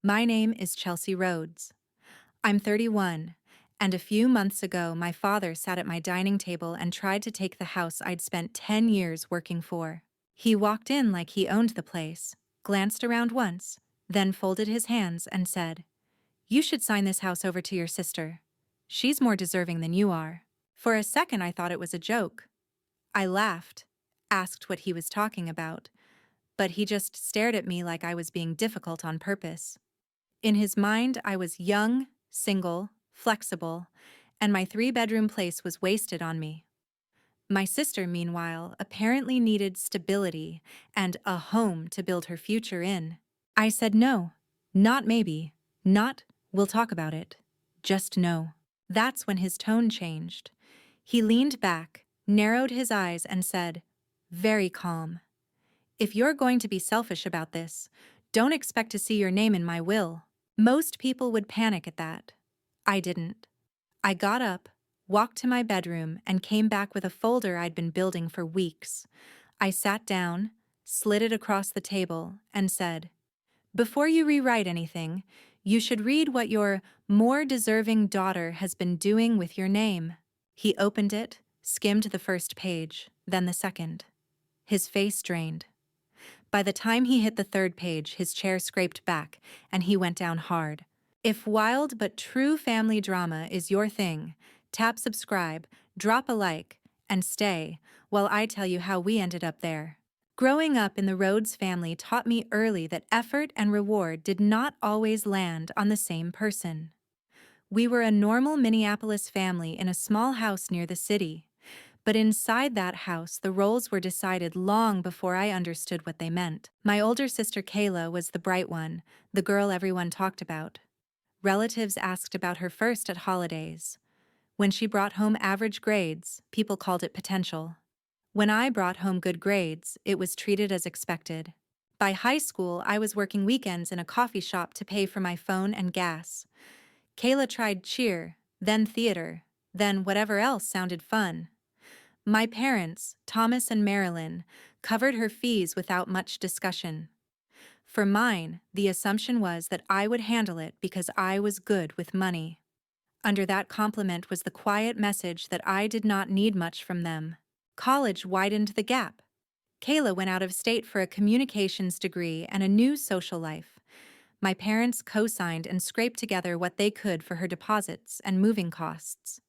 My name is Chelsea Rhodes. I'm 31, and a few months ago my father sat at my dining table and tried to take the house I'd spent 10 years working for. He walked in like he owned the place, glanced around once, then folded his hands and said, "You should sign this house over to your sister. She's more deserving than you are." For a second I thought it was a joke. I laughed, asked what he was talking about, but he just stared at me like I was being difficult on purpose. In his mind, I was young, single, flexible, and my three-bedroom place was wasted on me. My sister, meanwhile, apparently needed stability and a home to build her future in. I said no, not maybe, not we'll talk about it, just no. That's when his tone changed. He leaned back, narrowed his eyes, and said, very calm, "If you're going to be selfish about this, don't expect to see your name in my will." Most people would panic at that. I didn't. I got up, walked to my bedroom, and came back with a folder I'd been building for weeks. I sat down, slid it across the table, and said, "Before you rewrite anything, you should read what your more deserving daughter has been doing with your name." He opened it, skimmed the first page, then the second. His face drained. By the time he hit the third page, his chair scraped back, and he went down hard. If wild but true family drama is your thing, tap subscribe, drop a like, and stay while I tell you how we ended up there. Growing up in the Rhodes family taught me early that effort and reward did not always land on the same person. We were a normal Minneapolis family in a small house near the city. But inside that house, the roles were decided long before I understood what they meant. My older sister Kayla was the bright one, the girl everyone talked about. Relatives asked about her first at holidays. When she brought home average grades, people called it potential. When I brought home good grades, it was treated as expected. By high school, I was working weekends in a coffee shop to pay for my phone and gas. Kayla tried cheer, then theater, then whatever else sounded fun. My parents, Thomas and Marilyn, covered her fees without much discussion. For mine, the assumption was that I would handle it because I was good with money. Under that compliment was the quiet message that I did not need much from them. College widened the gap. Kayla went out of state for a communications degree and a new social life. My parents co-signed and scraped together what they could for her deposits and moving costs.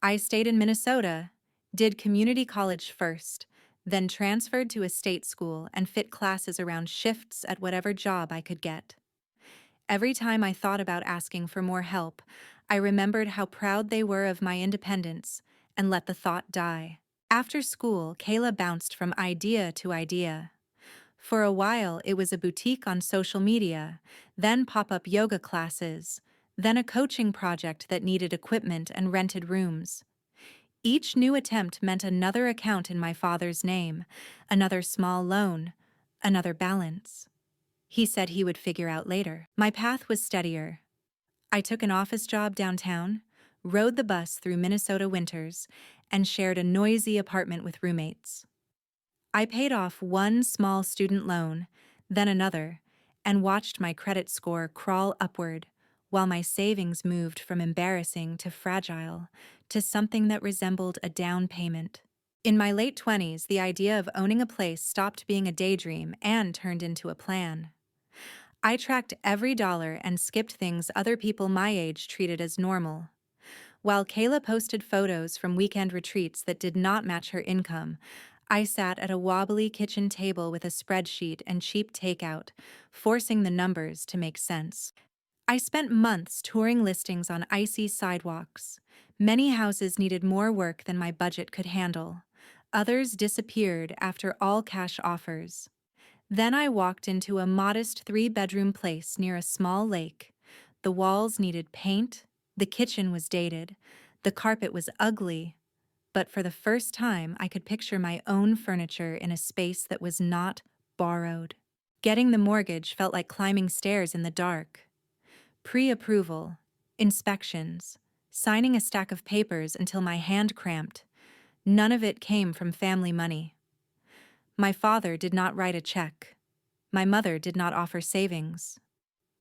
I stayed in Minnesota, did community college first, then transferred to a state school and fit classes around shifts at whatever job I could get. Every time I thought about asking for more help, I remembered how proud they were of my independence and let the thought die. After school, Kayla bounced from idea to idea. For a while, it was a boutique on social media, then pop-up yoga classes, then a coaching project that needed equipment and rented rooms. Each new attempt meant another account in my father's name, another small loan, another balance. He said he would figure out later. My path was steadier. I took an office job downtown, rode the bus through Minnesota winters, and shared a noisy apartment with roommates. I paid off one small student loan, then another, and watched my credit score crawl upward, while my savings moved from embarrassing to fragile, to something that resembled a down payment. In my late 20s, the idea of owning a place stopped being a daydream and turned into a plan. I tracked every dollar and skipped things other people my age treated as normal. While Kayla posted photos from weekend retreats that did not match her income, I sat at a wobbly kitchen table with a spreadsheet and cheap takeout, forcing the numbers to make sense. I spent months touring listings on icy sidewalks. Many houses needed more work than my budget could handle. Others disappeared after all-cash offers. Then I walked into a modest three-bedroom place near a small lake. The walls needed paint, the kitchen was dated, the carpet was ugly, but for the first time I could picture my own furniture in a space that was not borrowed. Getting the mortgage felt like climbing stairs in the dark. Pre-approval, inspections, signing a stack of papers until my hand cramped. None of it came from family money. My father did not write a check. My mother did not offer savings.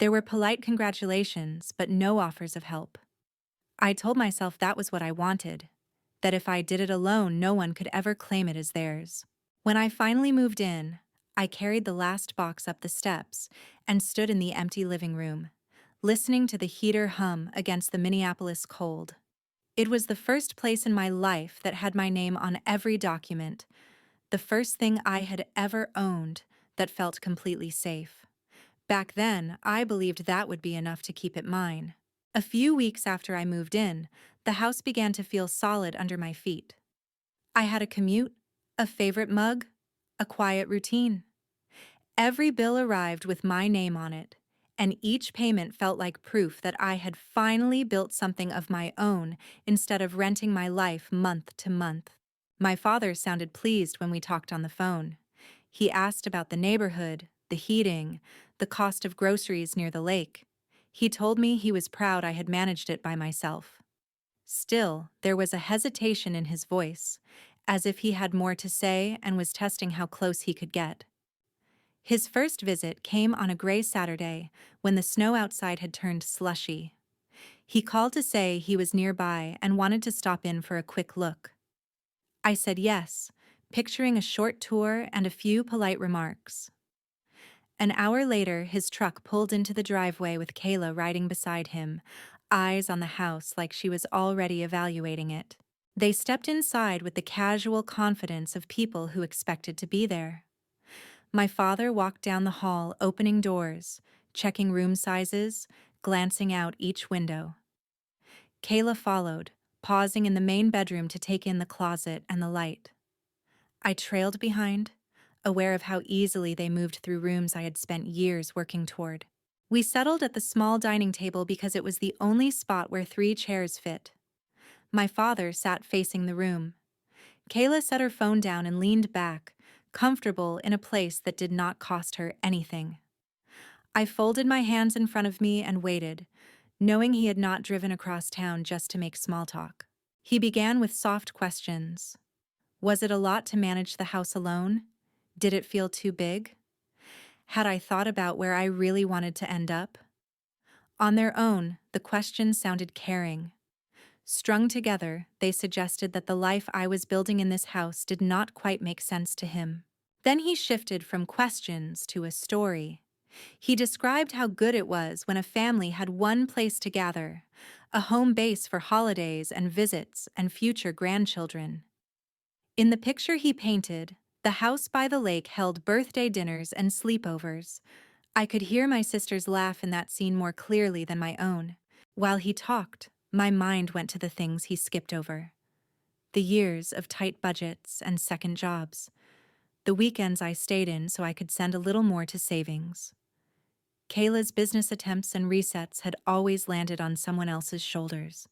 There were polite congratulations, but no offers of help. I told myself that was what I wanted, that if I did it alone, no one could ever claim it as theirs. When I finally moved in, I carried the last box up the steps and stood in the empty living room, listening to the heater hum against the Minneapolis cold. It was the first place in my life that had my name on every document, the first thing I had ever owned that felt completely safe. Back then, I believed that would be enough to keep it mine. A few weeks after I moved in, the house began to feel solid under my feet. I had a commute, a favorite mug, a quiet routine. Every bill arrived with my name on it, and each payment felt like proof that I had finally built something of my own instead of renting my life month to month. My father sounded pleased when we talked on the phone. He asked about the neighborhood, the heating, the cost of groceries near the lake. He told me he was proud I had managed it by myself. Still, there was a hesitation in his voice, as if he had more to say and was testing how close he could get. His first visit came on a gray Saturday when the snow outside had turned slushy. He called to say he was nearby and wanted to stop in for a quick look. I said yes, picturing a short tour and a few polite remarks. An hour later, his truck pulled into the driveway with Kayla riding beside him, eyes on the house like she was already evaluating it. They stepped inside with the casual confidence of people who expected to be there. My father walked down the hall, opening doors, checking room sizes, glancing out each window. Kayla followed, pausing in the main bedroom to take in the closet and the light. I trailed behind, aware of how easily they moved through rooms I had spent years working toward. We settled at the small dining table because it was the only spot where 3 chairs fit. My father sat facing the room. Kayla set her phone down and leaned back, comfortable in a place that did not cost her anything. I folded my hands in front of me and waited, knowing he had not driven across town just to make small talk. He began with soft questions. Was it a lot to manage the house alone? Did it feel too big? Had I thought about where I really wanted to end up? On their own, the questions sounded caring. Strung together, they suggested that the life I was building in this house did not quite make sense to him. Then he shifted from questions to a story. He described how good it was when a family had one place to gather, a home base for holidays and visits and future grandchildren. In the picture he painted, the house by the lake held birthday dinners and sleepovers. I could hear my sister's laugh in that scene more clearly than my own. While he talked, my mind went to the things he skipped over. The years of tight budgets and second jobs. The weekends I stayed in so I could send a little more to savings. Kayla's business attempts and resets had always landed on someone else's shoulders.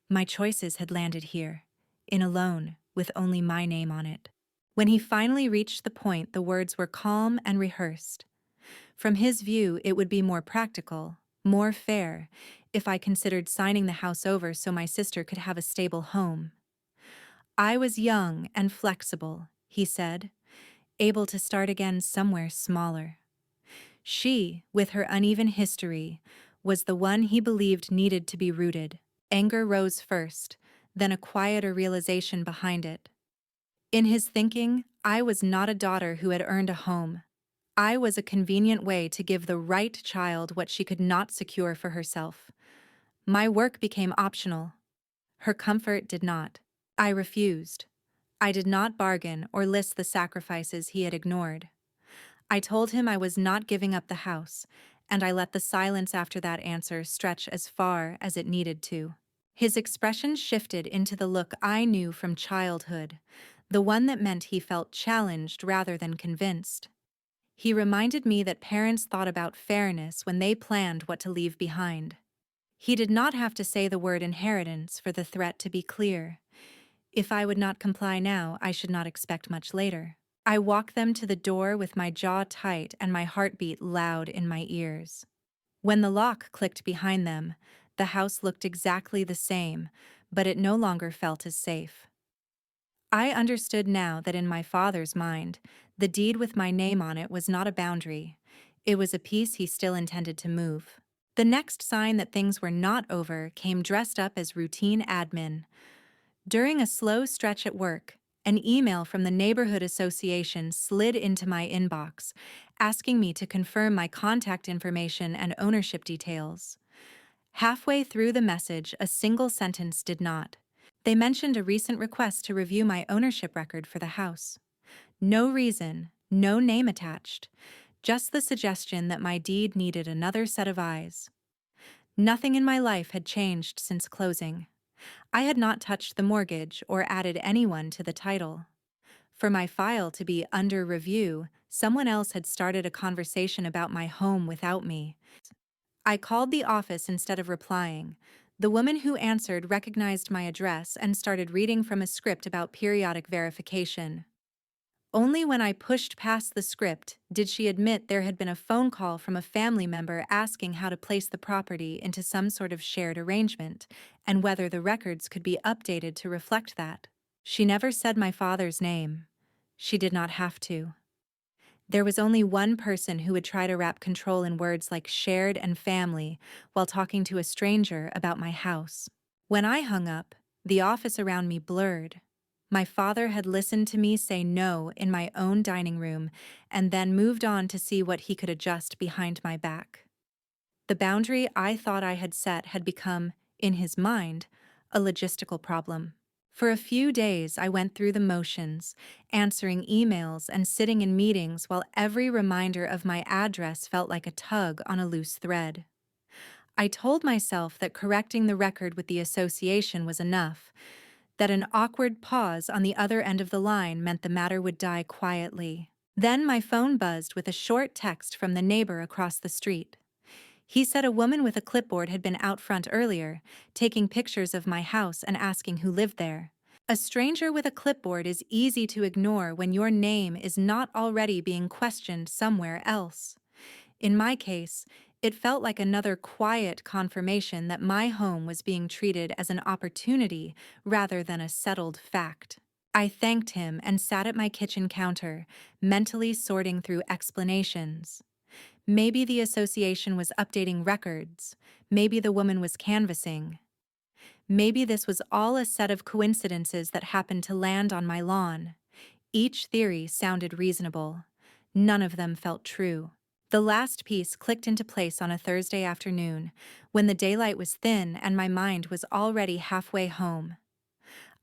My choices had landed here, in a loan, with only my name on it. When he finally reached the point, the words were calm and rehearsed. From his view, it would be more practical, more fair, if I considered signing the house over so my sister could have a stable home. I was young and flexible, he said, able to start again somewhere smaller. She, with her uneven history, was the one he believed needed to be rooted. Anger rose first, then a quieter realization behind it. In his thinking, I was not a daughter who had earned a home. I was a convenient way to give the right child what she could not secure for herself. My work became optional. Her comfort did not. I refused. I did not bargain or list the sacrifices he had ignored. I told him I was not giving up the house, and I let the silence after that answer stretch as far as it needed to. His expression shifted into the look I knew from childhood, the one that meant he felt challenged rather than convinced. He reminded me that parents thought about fairness when they planned what to leave behind. He did not have to say the word inheritance for the threat to be clear. If I would not comply now, I should not expect much later. I walked them to the door with my jaw tight and my heartbeat loud in my ears. When the lock clicked behind them, the house looked exactly the same, but it no longer felt as safe. I understood now that in my father's mind, the deed with my name on it was not a boundary. It was a piece he still intended to move. The next sign that things were not over came dressed up as routine admin. During a slow stretch at work, an email from the neighborhood association slid into my inbox, asking me to confirm my contact information and ownership details. Halfway through the message, a single sentence did not. They mentioned a recent request to review my ownership record for the house. No reason, no name attached, just the suggestion that my deed needed another set of eyes. Nothing in my life had changed since closing. I had not touched the mortgage or added anyone to the title. For my file to be under review, someone else had started a conversation about my home without me. I called the office instead of replying. The woman who answered recognized my address and started reading from a script about periodic verification. Only when I pushed past the script did she admit there had been a phone call from a family member asking how to place the property into some sort of shared arrangement, and whether the records could be updated to reflect that. She never said my father's name. She did not have to. There was only one person who would try to wrap control in words like shared and family while talking to a stranger about my house. When I hung up, the office around me blurred. My father had listened to me say no in my own dining room and then moved on to see what he could adjust behind my back. The boundary I thought I had set had become, in his mind, a logistical problem. For a few days, I went through the motions, answering emails and sitting in meetings while every reminder of my address felt like a tug on a loose thread. I told myself that correcting the record with the association was enough, that an awkward pause on the other end of the line meant the matter would die quietly. Then my phone buzzed with a short text from the neighbor across the street. He said a woman with a clipboard had been out front earlier, taking pictures of my house and asking who lived there. A stranger with a clipboard is easy to ignore when your name is not already being questioned somewhere else. In my case, it felt like another quiet confirmation that my home was being treated as an opportunity rather than a settled fact. I thanked him and sat at my kitchen counter, mentally sorting through explanations. Maybe the association was updating records. Maybe the woman was canvassing. Maybe this was all a set of coincidences that happened to land on my lawn. Each theory sounded reasonable. None of them felt true. The last piece clicked into place on a Thursday afternoon, when the daylight was thin and my mind was already halfway home.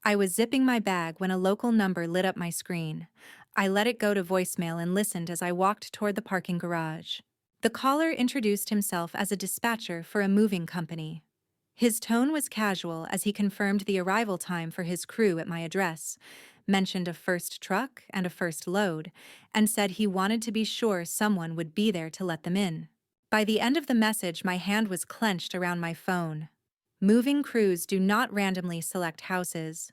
I was zipping my bag when a local number lit up my screen. I let it go to voicemail and listened as I walked toward the parking garage. The caller introduced himself as a dispatcher for a moving company. His tone was casual as he confirmed the arrival time for his crew at my address, mentioned a first truck and a first load, and said he wanted to be sure someone would be there to let them in. By the end of the message, my hand was clenched around my phone. Moving crews do not randomly select houses.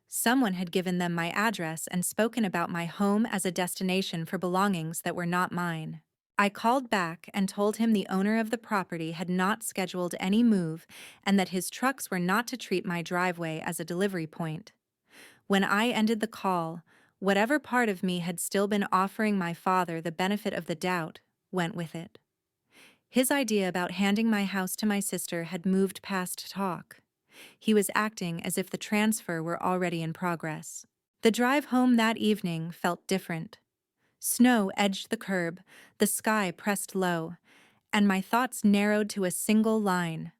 Someone had given them my address and spoken about my home as a destination for belongings that were not mine. I called back and told him the owner of the property had not scheduled any move and that his trucks were not to treat my driveway as a delivery point. When I ended the call, whatever part of me had still been offering my father the benefit of the doubt went with it. His idea about handing my house to my sister had moved past talk. He was acting as if the transfer were already in progress. The drive home that evening felt different. Snow edged the curb, the sky pressed low, and my thoughts narrowed to a single line.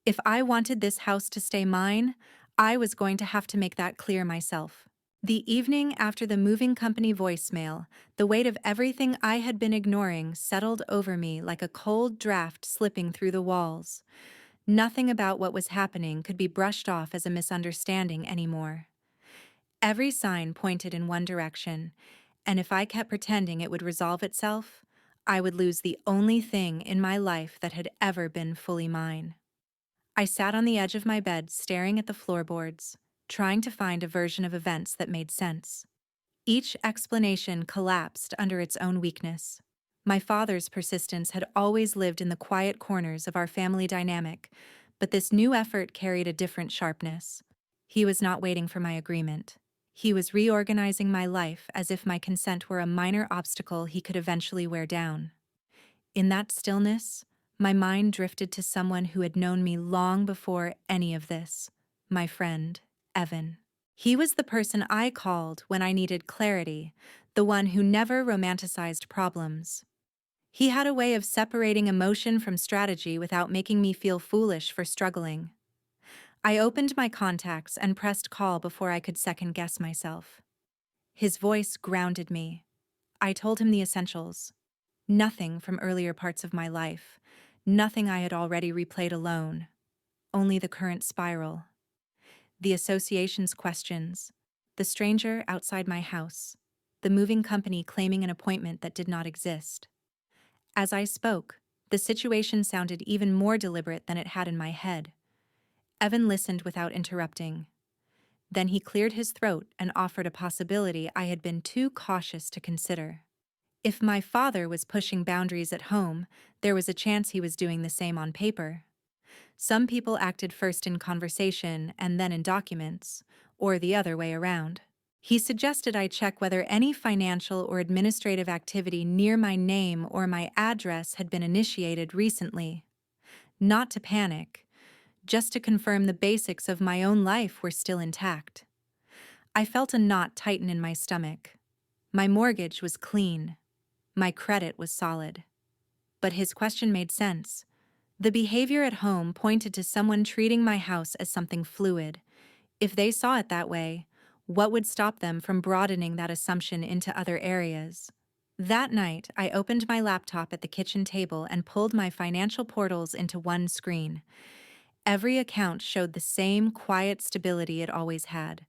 If I wanted this house to stay mine, I was going to have to make that clear myself. The evening after the moving company voicemail, the weight of everything I had been ignoring settled over me like a cold draft slipping through the walls. Nothing about what was happening could be brushed off as a misunderstanding anymore. Every sign pointed in one direction, and if I kept pretending it would resolve itself, I would lose the only thing in my life that had ever been fully mine. I sat on the edge of my bed staring at the floorboards, trying to find a version of events that made sense. Each explanation collapsed under its own weakness. My father's persistence had always lived in the quiet corners of our family dynamic, but this new effort carried a different sharpness. He was not waiting for my agreement. He was reorganizing my life as if my consent were a minor obstacle he could eventually wear down. In that stillness, my mind drifted to someone who had known me long before any of this, my friend, Evan. He was the person I called when I needed clarity, the one who never romanticized problems. He had a way of separating emotion from strategy without making me feel foolish for struggling. I opened my contacts and pressed call before I could second guess myself. His voice grounded me. I told him the essentials. Nothing from earlier parts of my life. Nothing I had already replayed alone. Only the current spiral. The association's questions. The stranger outside my house. The moving company claiming an appointment that did not exist. As I spoke, the situation sounded even more deliberate than it had in my head. Evan listened without interrupting. Then he cleared his throat and offered a possibility I had been too cautious to consider. If my father was pushing boundaries at home, there was a chance he was doing the same on paper. Some people acted first in conversation and then in documents, or the other way around. He suggested I check whether any financial or administrative activity near my name or my address had been initiated recently. Not to panic, just to confirm the basics of my own life were still intact. I felt a knot tighten in my stomach. My mortgage was clean. My credit was solid. But his question made sense. The behavior at home pointed to someone treating my house as something fluid. If they saw it that way, what would stop them from broadening that assumption into other areas? That night, I opened my laptop at the kitchen table and pulled my financial portals into one screen. Every account showed the same quiet stability it always had.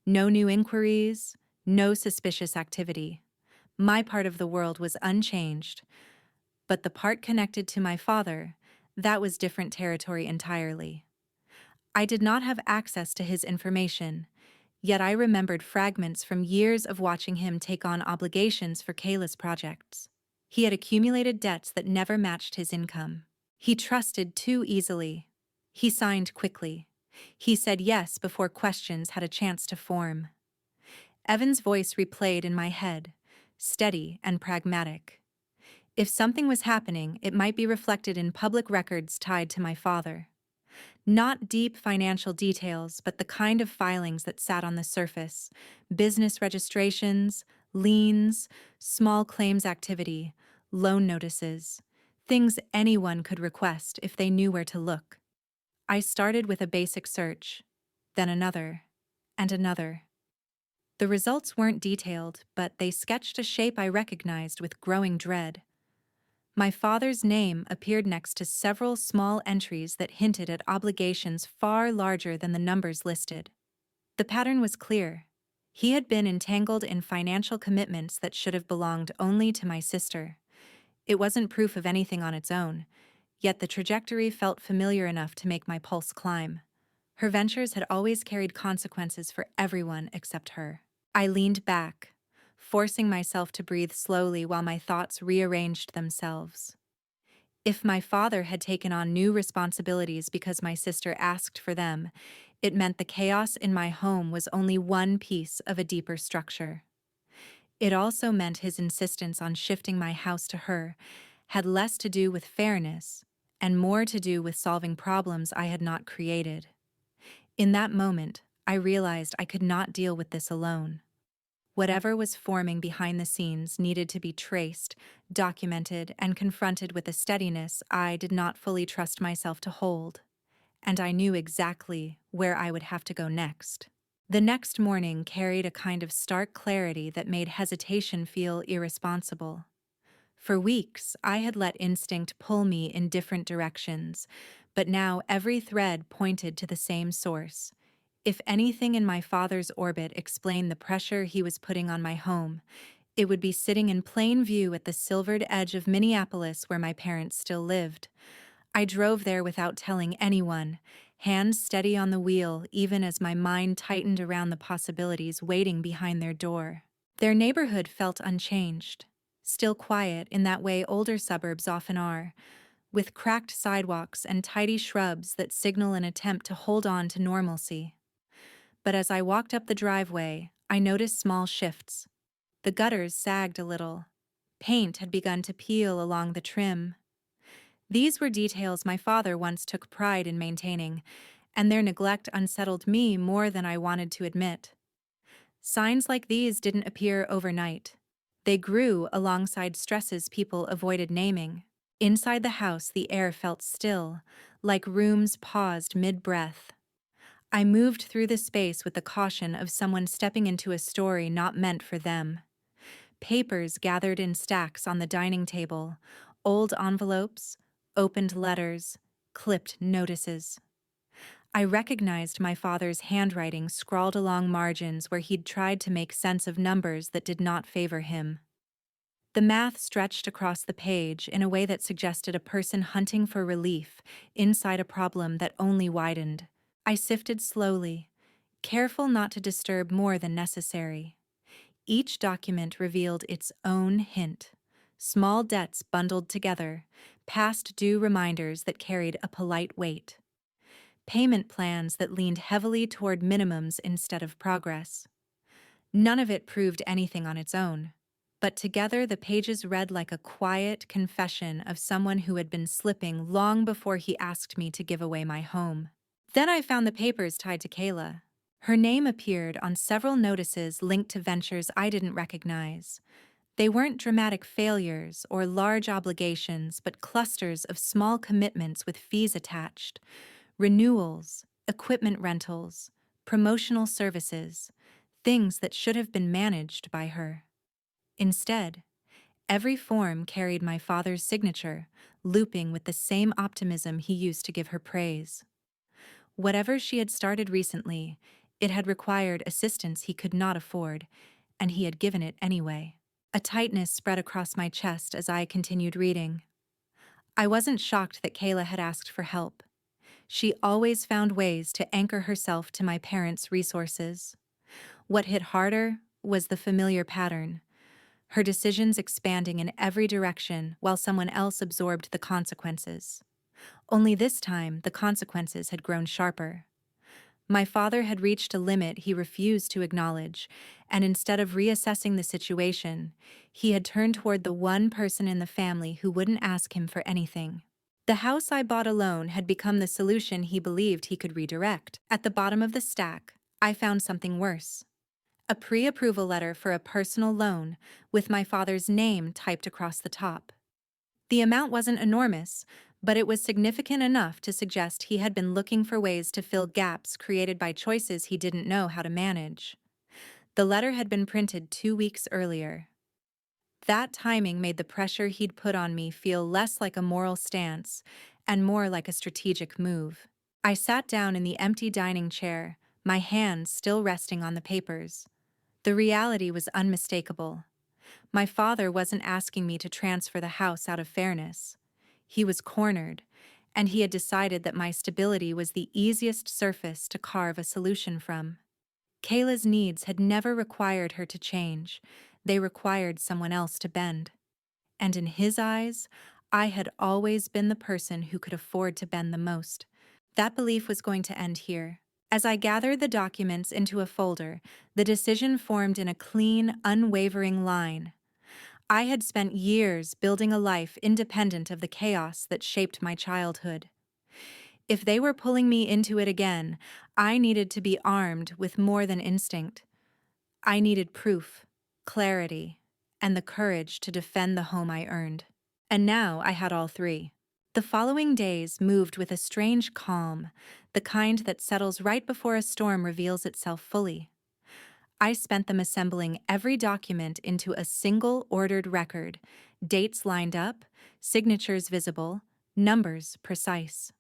No new inquiries, no suspicious activity. My part of the world was unchanged, but the part connected to my father, that was different territory entirely. I did not have access to his information, yet I remembered fragments from years of watching him take on obligations for Kayla's projects. He had accumulated debts that never matched his income. He trusted too easily. He signed quickly. He said yes before questions had a chance to form. Evan's voice replayed in my head, steady and pragmatic. If something was happening, it might be reflected in public records tied to my father. Not deep financial details, but the kind of filings that sat on the surface: business registrations, liens, small claims activity, loan notices, things anyone could request if they knew where to look. I started with a basic search, then another, and another. The results weren't detailed, but they sketched a shape I recognized with growing dread. My father's name appeared next to several small entries that hinted at obligations far larger than the numbers listed. The pattern was clear. He had been entangled in financial commitments that should have belonged only to my sister. It wasn't proof of anything on its own, yet the trajectory felt familiar enough to make my pulse climb. Her ventures had always carried consequences for everyone except her. I leaned back, forcing myself to breathe slowly while my thoughts rearranged themselves. If my father had taken on new responsibilities because my sister asked for them, it meant the chaos in my home was only one piece of a deeper structure. It also meant his insistence on shifting my house to her had less to do with fairness and more to do with solving problems I had not created. In that moment, I realized I could not deal with this alone. Whatever was forming behind the scenes needed to be traced, documented, and confronted with a steadiness I did not fully trust myself to hold. And I knew exactly where I would have to go next. The next morning carried a kind of stark clarity that made hesitation feel irresponsible. For weeks, I had let instinct pull me in different directions, but now every thread pointed to the same source. If anything in my father's orbit explained the pressure he was putting on my home, it would be sitting in plain view at the silvered edge of Minneapolis where my parents still lived. I drove there without telling anyone, hands steady on the wheel even as my mind tightened around the possibilities waiting behind their door. Their neighborhood felt unchanged, still quiet in that way older suburbs often are, with cracked sidewalks and tidy shrubs that signal an attempt to hold on to normalcy. But as I walked up the driveway, I noticed small shifts. The gutters sagged a little. Paint had begun to peel along the trim. These were details my father once took pride in maintaining, and their neglect unsettled me more than I wanted to admit. Signs like these didn't appear overnight. They grew alongside stresses people avoided naming. Inside the house, the air felt still, like rooms paused mid-breath. I moved through the space with the caution of someone stepping into a story not meant for them. Papers gathered in stacks on the dining table, old envelopes, opened letters, clipped notices. I recognized my father's handwriting scrawled along margins where he'd tried to make sense of numbers that did not favor him. The math stretched across the page in a way that suggested a person hunting for relief inside a problem that only widened. I sifted slowly, careful not to disturb more than necessary. Each document revealed its own hint. Small debts bundled together, past due reminders that carried a polite weight. Payment plans that leaned heavily toward minimums instead of progress. None of it proved anything on its own, but together the pages read like a quiet confession of someone who had been slipping long before he asked me to give away my home. Then I found the papers tied to Kayla. Her name appeared on several notices linked to ventures I didn't recognize. They weren't dramatic failures or large obligations, but clusters of small commitments with fees attached. Renewals, equipment rentals, promotional services, things that should have been managed by her. Instead, every form carried my father's signature, looping with the same optimism he used to give her praise. Whatever she had started recently, it had required assistance he could not afford, and he had given it anyway. A tightness spread across my chest as I continued reading. I wasn't shocked that Kayla had asked for help. She always found ways to anchor herself to my parents' resources. What hit harder was the familiar pattern, her decisions expanding in every direction while someone else absorbed the consequences. Only this time, the consequences had grown sharper. My father had reached a limit he refused to acknowledge, and instead of reassessing the situation, he had turned toward the one person in the family who wouldn't ask him for anything. The house I bought alone had become the solution he believed he could redirect. At the bottom of the stack, I found something worse. A pre-approval letter for a personal loan with my father's name typed across the top. The amount wasn't enormous, but it was significant enough to suggest he had been looking for ways to fill gaps created by choices he didn't know how to manage. The letter had been printed 2 weeks earlier. That timing made the pressure he'd put on me feel less like a moral stance and more like a strategic move. I sat down in the empty dining chair, my hands still resting on the papers. The reality was unmistakable. My father wasn't asking me to transfer the house out of fairness. He was cornered, and he had decided that my stability was the easiest surface to carve a solution from. Kayla's needs had never required her to change. They required someone else to bend. And in his eyes, I had always been the person who could afford to bend the most. That belief was going to end here. As I gathered the documents into a folder, the decision formed in a clean, unwavering line. I had spent years building a life independent of the chaos that shaped my childhood. If they were pulling me into it again, I needed to be armed with more than instinct. I needed proof, clarity, and the courage to defend the home I earned. And now I had all three. The following days moved with a strange calm, the kind that settles right before a storm reveals itself fully. I spent them assembling every document into a single ordered record, dates lined up, signatures visible, numbers precise.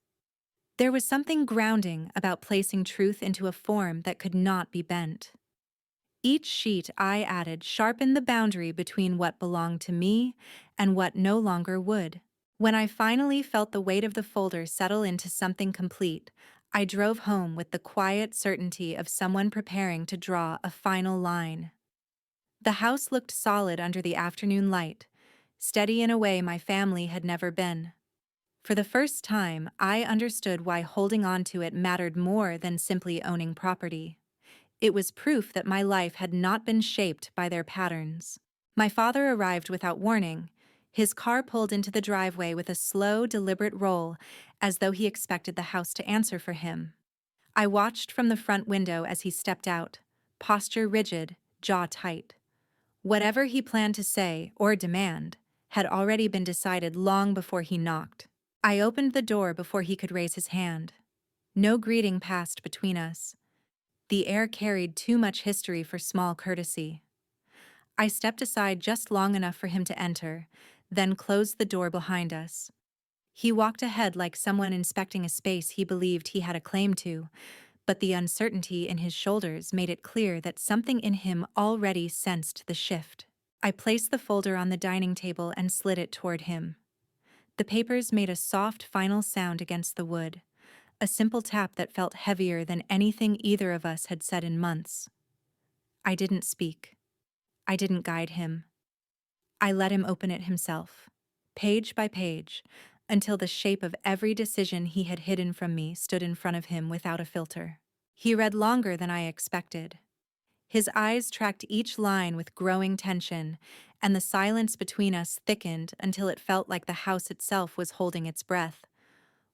There was something grounding about placing truth into a form that could not be bent. Each sheet I added sharpened the boundary between what belonged to me and what no longer would. When I finally felt the weight of the folder settle into something complete, I drove home with the quiet certainty of someone preparing to draw a final line. The house looked solid under the afternoon light, steady in a way my family had never been. For the first time, I understood why holding on to it mattered more than simply owning property. It was proof that my life had not been shaped by their patterns. My father arrived without warning. His car pulled into the driveway with a slow, deliberate roll, as though he expected the house to answer for him. I watched from the front window as he stepped out, posture rigid, jaw tight. Whatever he planned to say or demand had already been decided long before he knocked. I opened the door before he could raise his hand. No greeting passed between us. The air carried too much history for small courtesy. I stepped aside just long enough for him to enter, then closed the door behind us. He walked ahead like someone inspecting a space he believed he had a claim to, but the uncertainty in his shoulders made it clear that something in him already sensed the shift. I placed the folder on the dining table and slid it toward him. The papers made a soft final sound against the wood, a simple tap that felt heavier than anything either of us had said in months. I didn't speak. I didn't guide him. I let him open it himself, page by page, until the shape of every decision he had hidden from me stood in front of him without a filter. He read longer than I expected. His eyes tracked each line with growing tension, and the silence between us thickened until it felt like the house itself was holding its breath.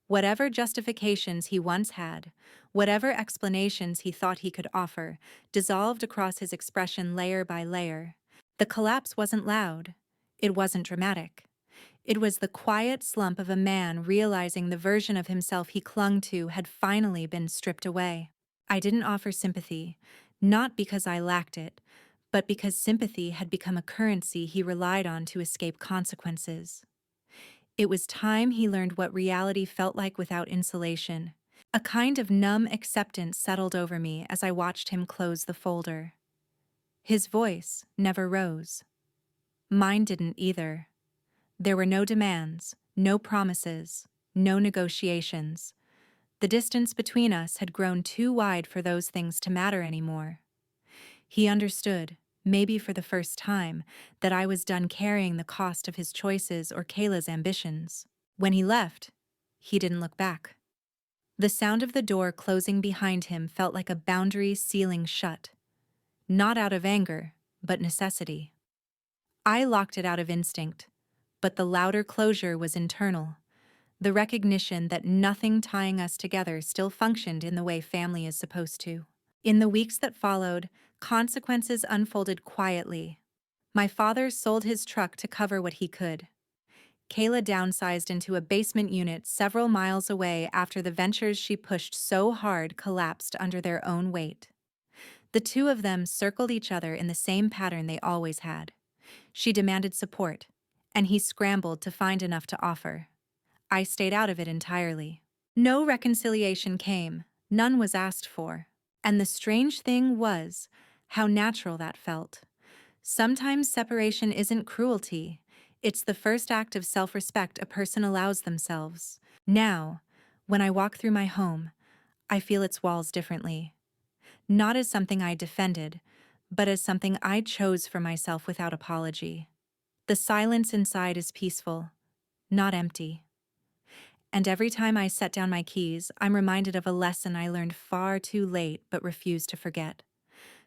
Whatever justifications he once had, whatever explanations he thought he could offer, dissolved across his expression layer by layer. The collapse wasn't loud. It wasn't dramatic. It was the quiet slump of a man realizing the version of himself he clung to had finally been stripped away. I didn't offer sympathy, not because I lacked it, but because sympathy had become a currency he relied on to escape consequences. It was time he learned what reality felt like without insulation. A kind of numb acceptance settled over me as I watched him close the folder. His voice never rose. Mine didn't either. There were no demands, no promises, no negotiations. The distance between us had grown too wide for those things to matter anymore. He understood, maybe for the first time, that I was done carrying the cost of his choices or Kayla's ambitions. When he left, he didn't look back. The sound of the door closing behind him felt like a boundary sealing shut. Not out of anger, but necessity. I locked it out of instinct, but the louder closure was internal. The recognition that nothing tying us together still functioned in the way family is supposed to. In the weeks that followed, consequences unfolded quietly. My father sold his truck to cover what he could. Kayla downsized into a basement unit several miles away after the ventures she pushed so hard collapsed under their own weight. The two of them circled each other in the same pattern they always had. She demanded support, and he scrambled to find enough to offer. I stayed out of it entirely. No reconciliation came, none was asked for. And the strange thing was how natural that felt. Sometimes separation isn't cruelty. It's the first act of self-respect a person allows themselves. Now, when I walk through my home, I feel its walls differently. Not as something I defended, but as something I chose for myself without apology. The silence inside is peaceful, not empty. And every time I set down my keys, I'm reminded of a lesson I learned far too late but refused to forget.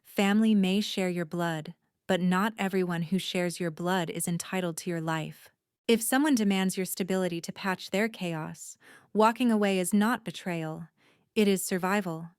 Family may share your blood, but not everyone who shares your blood is entitled to your life. If someone demands your stability to patch their chaos, walking away is not betrayal, it is survival.